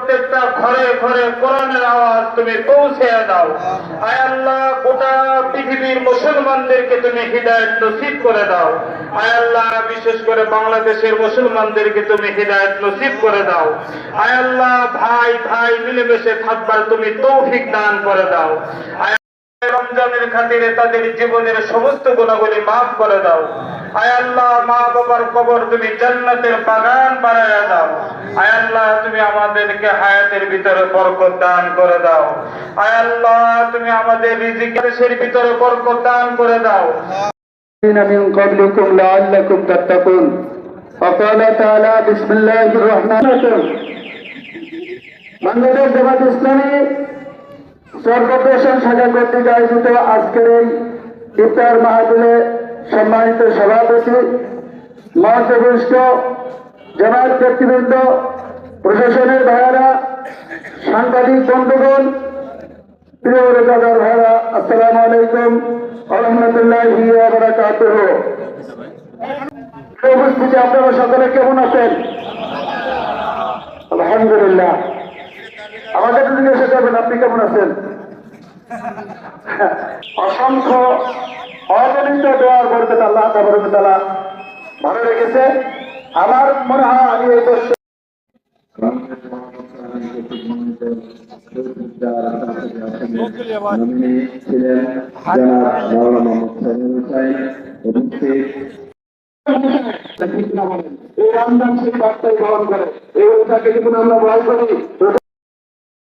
প্রত্যেকটা ঘরে ঘরে কোরআনের আওয়াজ তুমি পৌঁছে দাও। আয় আল্লাহ, গোটা পৃথিবীর মুসলমানদেরকে তুমি হিদায়াত নসিব করে দাও। আয় আল্লাহ, বিশেষ করে বাংলাদেশের মুসলমানদেরকে তুমি হিদায়াত নসিব করে দাও। আয় আল্লাহ, ভাই ভাই মিলেমিশে থাকবার তুমি তৌফিক দান করে দাও। রমজানের খাতিরে তাদের জীবনের সমস্ত গুণাগুলি মাফ করে দাও। আয় আল্লাহ, মা বাবার কবর তুমি জান্নাতের বাগান বানায়া দাও। আয় আল্লাহ, তুমি আমাদেরকে হায়াতের ভিতরে বরকত দান করে দাও। আয় আল্লাহ, তুমি আমাদের রিজিকের ভিতরে বরকত দান করে দাও। من قبلكم لعلكم تتقون وقال تعالى بسم الله الرحمن الرحيم বাংলাদেশ জামাত ইসলামী সর্বপ্রশাসন শাখা কর্তৃক আয়োজিত আজকের এই ইফতার মাহফিলে সম্মানিত সভাপতি, মঞ্চভূষ্ট জামাত ব্যক্তিবৃন্দ, প্রশাসনের ভাইয়েরা, সাংবাদিক বন্ধুগণ, প্রিয় রোজাদার ভাইয়েরা, আসসালামু আলাইকুম ওয়া রাহমাতুল্লাহি ওয়া বারাকাতুহু। উপস্থিতি আপনারা সকলে কেমন আছেন? আলহামদুলিল্লাহ। আমাদের জিজ্ঞাসা করবেন আপনি কেমন আছেন? অসংখ্য অগণিত দোয়ার বরকত আল্লাহ তাবারক ওয়া তাআলা ভালো রেখেছে। আমার মনে হয় আমি এই বছর এই রমজান সেই বার্তায় গ্রহণ করে এই ওটাকে যখন আমরা ভয় করি